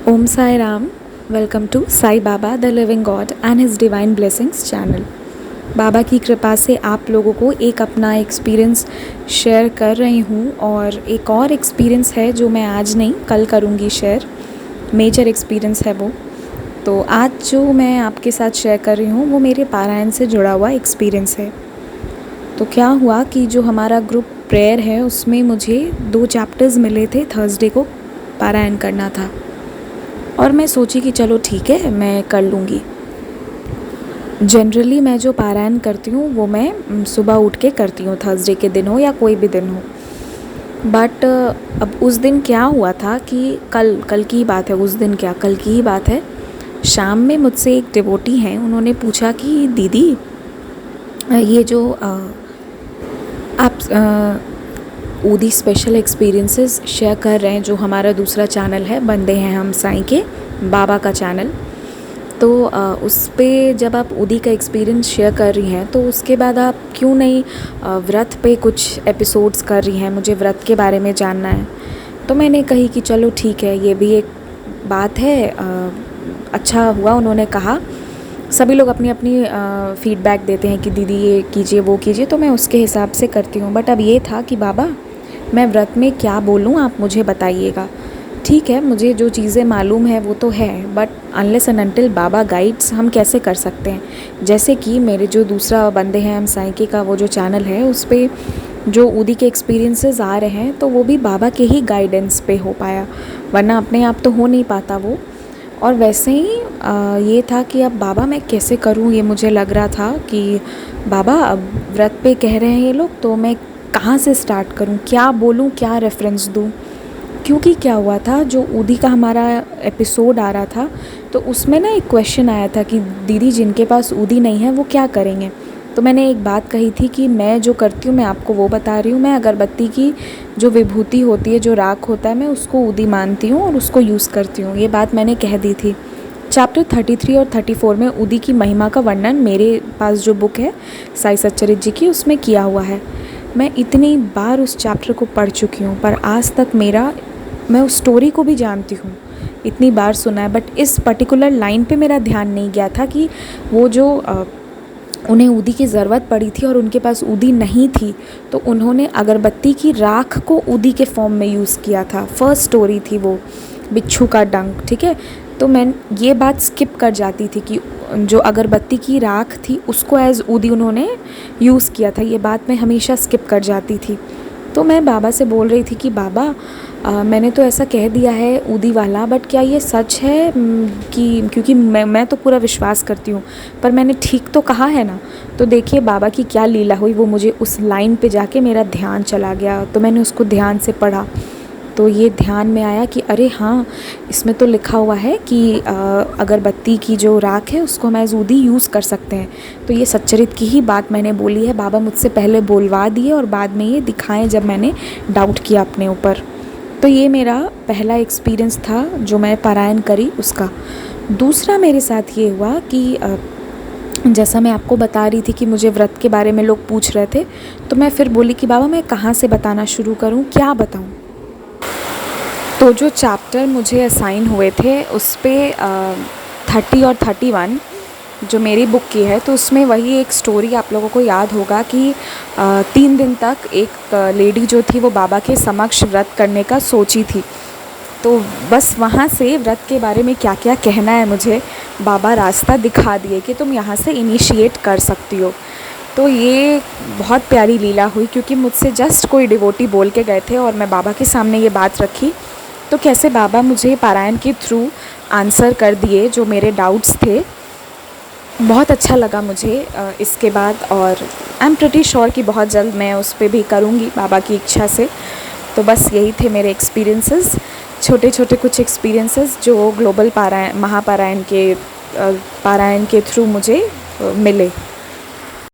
Om Sai Ram. Welcome to Sai Baba the Living God and His Divine Blessings channel. बाबा की कृपा से आप लोगों को एक अपना एक्सपीरियंस शेयर कर रही हूँ और एक और एक्सपीरियंस है जो मैं आज नहीं कल करूँगी शेयर। मेजर एक्सपीरियंस है वो। तो आज जो मैं आपके साथ शेयर कर रही हूँ वो मेरे पारायण से जुड़ा हुआ एक्सपीरियंस है। तो क्या हुआ कि जो हमारा ग्रुप प्रेयर है उसमें मुझे 2 चैप्टर्स मिले थे, थर्सडे को पारायण करना था और मैं सोची कि चलो ठीक है मैं कर लूँगी। जनरली मैं जो पारायण करती हूँ वो मैं सुबह उठ के करती हूँ, थर्सडे के दिन हो या कोई भी दिन हो। बट अब उस दिन क्या हुआ था कि कल की ही बात है, उस दिन क्या कल की ही बात है, शाम में मुझसे एक डिवोटी हैं, उन्होंने पूछा कि दीदी ये जो आप ऊदी स्पेशल एक्सपीरियंसेस शेयर कर रहे हैं, जो हमारा दूसरा चैनल है बंदे हैं हम साईं के बाबा का चैनल, तो उस पे जब आप ऊदी का एक्सपीरियंस शेयर कर रही हैं तो उसके बाद आप क्यों नहीं व्रत पे कुछ एपिसोड्स कर रही हैं, मुझे व्रत के बारे में जानना है। तो मैंने कही कि चलो ठीक है, ये भी एक बात है। अच्छा हुआ उन्होंने कहा। सभी लोग अपनी अपनी फ़ीडबैक देते हैं कि दीदी ये कीजिए वो कीजिए, तो मैं उसके हिसाब से करती हूँ। बट अब ये था कि बाबा मैं व्रत में क्या बोलूँ आप मुझे बताइएगा। ठीक है, मुझे जो चीज़ें मालूम है वो तो है, but unless and until Baba guides हम कैसे कर सकते हैं। जैसे कि मेरे जो दूसरा बंदे हैं हम साईं के का वो जो चैनल है उस पर जो ऊदी के एक्सपीरियंसेस आ रहे हैं तो वो भी बाबा के ही गाइडेंस पे हो पाया, वरना अपने आप तो हो नहीं पाता वो। और वैसे ही ये था कि अब बाबा मैं कैसे करूँ, ये मुझे लग रहा था कि बाबा अब व्रत पे कह रहे हैं ये लोग, तो मैं कहाँ से स्टार्ट करूँ, क्या बोलूँ, क्या रेफरेंस दूँ। क्योंकि क्या हुआ था, जो ऊदी का हमारा एपिसोड आ रहा था तो उसमें ना एक क्वेश्चन आया था कि दीदी जिनके पास ऊदी नहीं है वो क्या करेंगे। तो मैंने एक बात कही थी कि मैं जो करती हूँ मैं आपको वो बता रही हूँ, मैं अगरबत्ती की जो विभूति होती है, जो राख होता है, मैं उसको ऊदी मानती हूँ और उसको यूज़ करती हूँ, ये बात मैंने कह दी थी। चैप्टर 33 और 34 में ऊदी की महिमा का वर्णन मेरे पास जो बुक है साई सच्चरित्र जी की उसमें किया हुआ है। मैं इतनी बार उस चैप्टर को पढ़ चुकी हूँ पर आज तक मैं उस स्टोरी को भी जानती हूँ, इतनी बार सुना है, बट इस पर्टिकुलर लाइन पे मेरा ध्यान नहीं गया था कि वो जो उन्हें ऊदी की ज़रूरत पड़ी थी और उनके पास ऊदी नहीं थी तो उन्होंने अगरबत्ती की राख को ऊदी के फॉर्म में यूज़ किया था। फर्स्ट स्टोरी थी वो बिच्छू का डंक, ठीक है। तो मैं ये बात स्किप कर जाती थी कि जो अगरबत्ती की राख थी उसको एज ऊदी उन्होंने यूज़ किया था, ये बात मैं हमेशा स्किप कर जाती थी। तो मैं बाबा से बोल रही थी कि बाबा मैंने तो ऐसा कह दिया है ऊदी वाला, बट क्या ये सच है कि क्योंकि मैं तो पूरा विश्वास करती हूँ पर मैंने ठीक तो कहा है ना। तो देखिए बाबा की क्या लीला हुई, वो मुझे उस लाइन पे जाके मेरा ध्यान चला गया, तो मैंने उसको ध्यान से पढ़ा तो ये ध्यान में आया कि अरे हाँ, इसमें तो लिखा हुआ है कि अगरबत्ती की जो राख है उसको हम एज ऊदी यूज़ कर सकते हैं। तो ये सच्चरित्र की ही बात मैंने बोली है, बाबा मुझसे पहले बोलवा दिए और बाद में ये दिखाएं जब मैंने डाउट किया अपने ऊपर। तो ये मेरा पहला एक्सपीरियंस था जो मैं पारायण करी उसका। दूसरा मेरे साथ ये हुआ कि जैसा मैं आपको बता रही थी कि मुझे व्रत के बारे में लोग पूछ रहे थे, तो मैं फिर बोली कि बाबा मैं कहाँ से बताना शुरू करूँ, क्या बताऊँ। तो जो चैप्टर मुझे असाइन हुए थे उस पर 30 और 31 जो मेरी बुक की है, तो उसमें वही एक स्टोरी आप लोगों को याद होगा कि 3 दिन तक एक लेडी जो थी वो बाबा के समक्ष व्रत करने का सोची थी। तो बस वहाँ से व्रत के बारे में क्या क्या कहना है मुझे बाबा रास्ता दिखा दिए कि तुम यहाँ से इनिशिएट कर सकती हो। तो ये बहुत प्यारी लीला हुई क्योंकि मुझसे जस्ट कोई डिवोटी बोल के गए थे और मैं बाबा के सामने ये बात रखी, तो कैसे बाबा मुझे पारायण के थ्रू आंसर कर दिए जो मेरे डाउट्स थे। बहुत अच्छा लगा मुझे इसके बाद, और आई एम प्रिटी श्योर कि बहुत जल्द मैं उस पर भी करूँगी बाबा की इच्छा से। तो बस यही थे मेरे एक्सपीरियंसेस, छोटे छोटे कुछ एक्सपीरियंसेस जो ग्लोबल पारायण महापारायण के पारायण के थ्रू मुझे मिले।